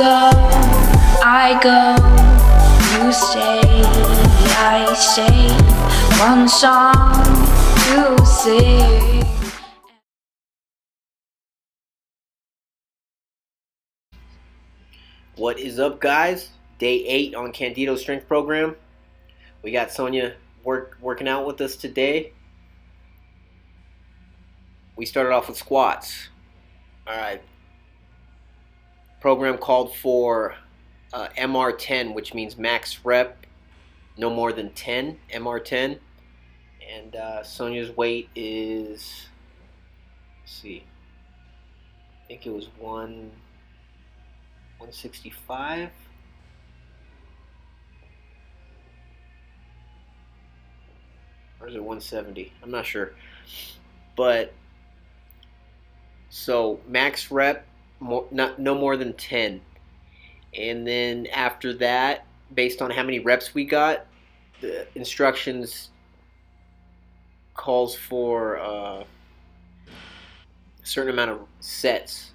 go, I go, you stay, I stay. One song to sing. What is up, guys? Day 8 on Candito strength program. We got Sonia working out with us today. We started off with squats. Alright. Program called for MR10, which means max rep, no more than 10, MR10. And Sonia's weight is, let's see, I think it was 165. Or is it 170? I'm not sure. But so max rep, no more than 10. And then after that, based on how many reps we got, the instructions calls for a certain amount of sets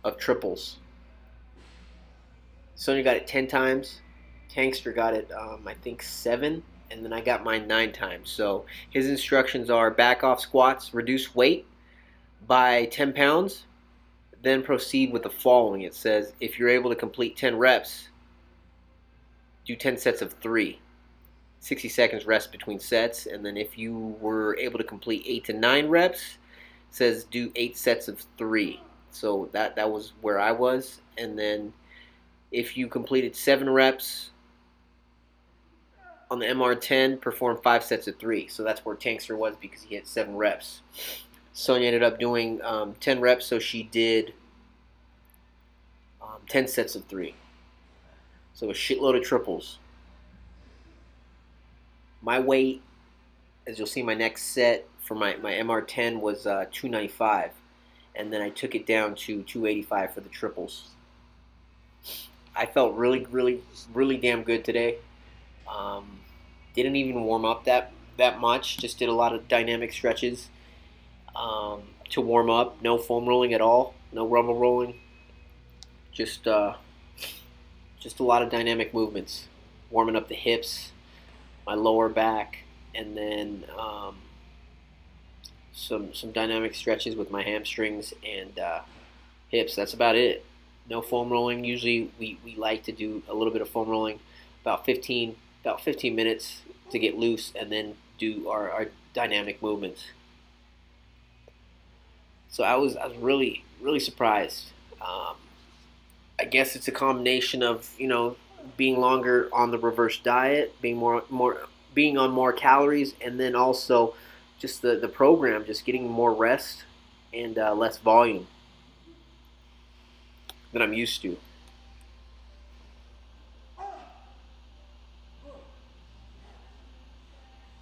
of triples. Sonia got it 10 times. Tankster got it, I think 7. And then I got mine 9 times. So his instructions are back off squats, reduce weight by 10 pounds, then proceed with the following. It says if you're able to complete 10 reps, do 10 sets of 3. 60 seconds rest between sets. And then if you were able to complete 8 to 9 reps, it says do 8 sets of 3. So that was where I was. And then if you completed 7 reps on the MR10, perform 5 sets of 3. So that's where Tankster was because he had 7 reps. Sonia ended up doing 10 reps, so she did 10 sets of 3. So a shitload of triples. My weight, as you'll see, my next set for my MR10 was 295. And then I took it down to 285 for the triples. I felt really damn good today. Didn't even warm up that much. Just did a lot of dynamic stretches to warm up. No foam rolling at all. No rumble rolling. Just a lot of dynamic movements. Warming up the hips, my lower back, and then some dynamic stretches with my hamstrings and hips. That's about it. No foam rolling. Usually we like to do a little bit of foam rolling, about 15 minutes to get loose, and then do our dynamic movements. So I was really surprised. I guess it's a combination of, you know, being longer on the reverse diet, being on more calories, and then also just the program, just getting more rest and less volume than I'm used to.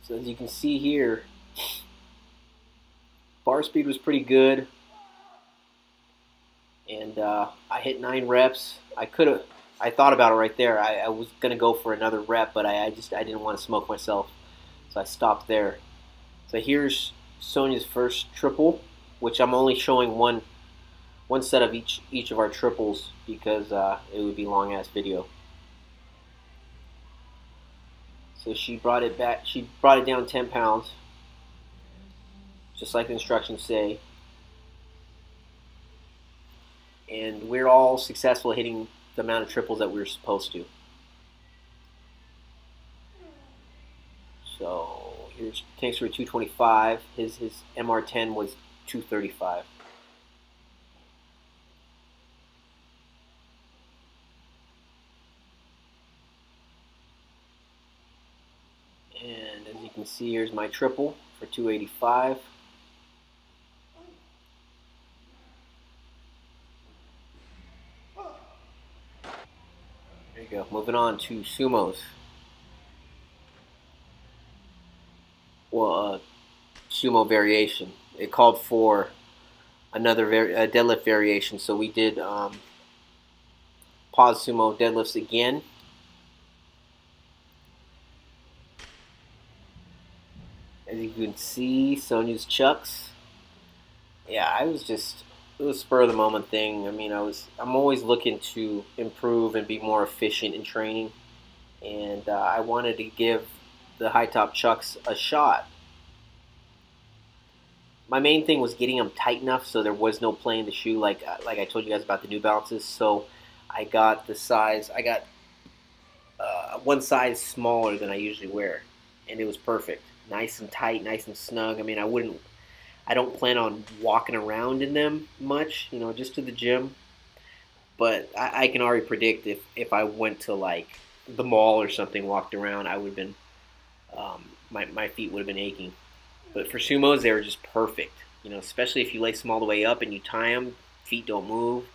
So as you can see here, bar speed was pretty good, and I hit 9 reps. I thought about it right there. I was gonna go for another rep, but I didn't want to smoke myself, so I stopped there. So here's Sonia's first triple, which I'm only showing one set of each of our triples because it would be a long ass video. So she brought it back. She brought it down 10 pounds, just like the instructions say. And we're all successful hitting the amount of triples that we were supposed to. So here's Tankster with 225. His MR10 was 235. And as you can see, here's my triple for 285. There you go. Moving on to Sumos. Well, Sumo variation. It called for another deadlift variation, so we did pause Sumo deadlifts again. As you can see, Sonia's chucks. Yeah, I was just it was a spur of the moment thing. I mean, I'm always looking to improve and be more efficient in training, and I wanted to give the high top chucks a shot. My main thing was getting them tight enough so there was no play in the shoe, like I told you guys about the New Balances. So I got the size. I got one size smaller than I usually wear, and it was perfect. Nice and tight, nice and snug. I mean, I don't plan on walking around in them much, you know, just to the gym. But I can already predict if I went to like the mall or something, walked around, I would have been, my feet would have been aching. But for Sumos, they were just perfect, you know, especially if you lace them all the way up and you tie them, feet don't move.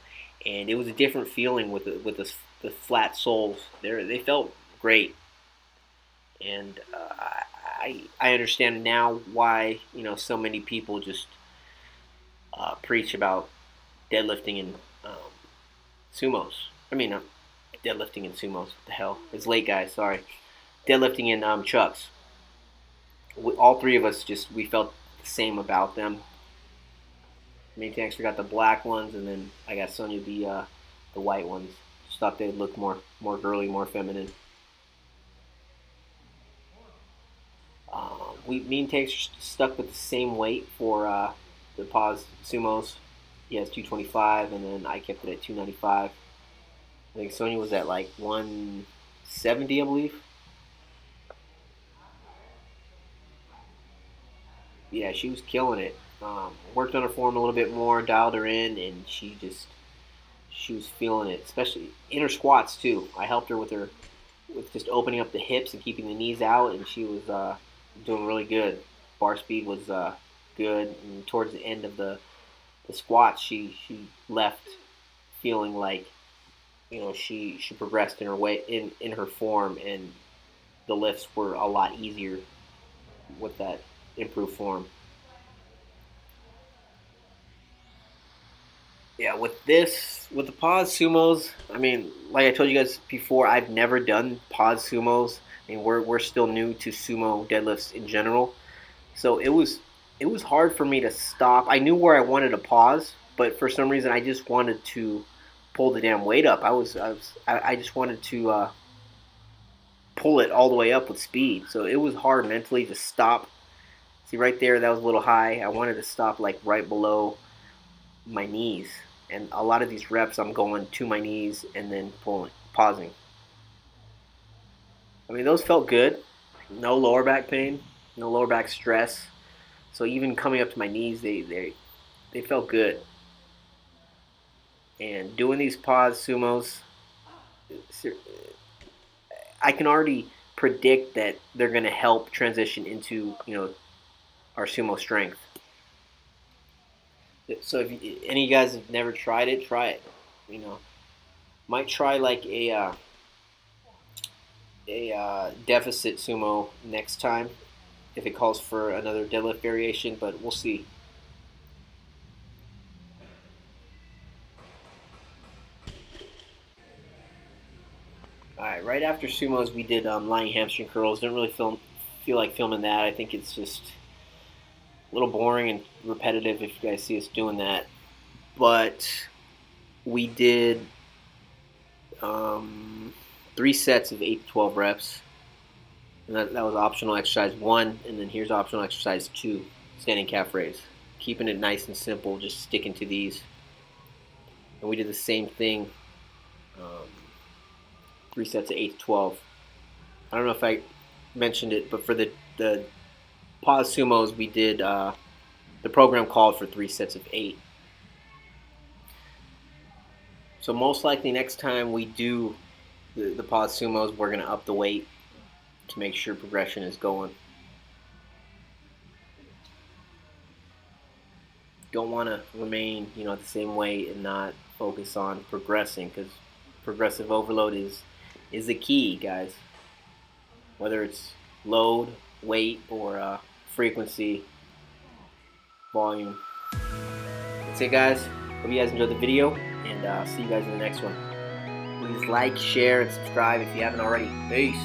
And it was a different feeling with the flat soles. They felt great. And I understand now why, you know, so many people just preach about deadlifting and sumos. I mean, deadlifting and sumos. What the hell? It's late, guys. Sorry. Deadlifting and chucks. All three of us we felt the same about them. Main thing, I got the black ones, and then I got Sonya the white ones. Just thought they'd look more girly, more feminine. Me and Tanks are stuck with the same weight for the Pause Sumos. He has 225, and then I kept it at 295. I think Sonya was at like 170, I believe. Yeah, she was killing it. Worked on her form a little bit more, dialed her in, and she was feeling it, especially in her squats too. I helped her with just opening up the hips and keeping the knees out, and she was doing really good. Bar speed was good, and towards the end of the squats, she left feeling like, you know, she progressed in her way in her form, and the lifts were a lot easier with that improved form. Yeah, with the pause sumos, I mean, like I told you guys before, I've never done pause sumos. I mean, we're still new to sumo deadlifts in general, so it was hard for me to stop. I knew where I wanted to pause, but for some reason I just wanted to pull the damn weight up. I just wanted to pull it all the way up with speed. So it was hard mentally to stop. See right there, that was a little high. I wanted to stop like right below my knees. And a lot of these reps, I'm going to my knees and then pausing. I mean, those felt good. No lower back pain, no lower back stress. So even coming up to my knees, they felt good. And doing these pause sumos, I can already predict that they're going to help transition into, you know, our sumo strength. So if any of you guys have never tried it, try it. You know, might try like a deficit sumo next time if it calls for another deadlift variation, but we'll see. Alright, right after sumos we did lying hamstring curls. Didn't really feel like filming that. I think it's just a little boring and repetitive if you guys see us doing that. But we did 3 sets of 8 to 12 reps. And that was optional exercise 1, and then here's optional exercise 2, standing calf raise. Keeping it nice and simple, just sticking to these. And we did the same thing, 3 sets of 8 to 12. I don't know if I mentioned it, but for the pause sumos, we did, the program called for 3 sets of 8. So most likely next time we do the pause sumos, we're going to up the weight to make sure progression is going. Don't want to remain, you know, at the same weight and not focus on progressing, because progressive overload is the key, guys. Whether it's load, weight, or frequency, volume. That's it, guys. Hope you guys enjoyed the video, and see you guys in the next one. Please like, share, and subscribe if you haven't already. Peace.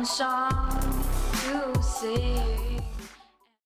one song to sing.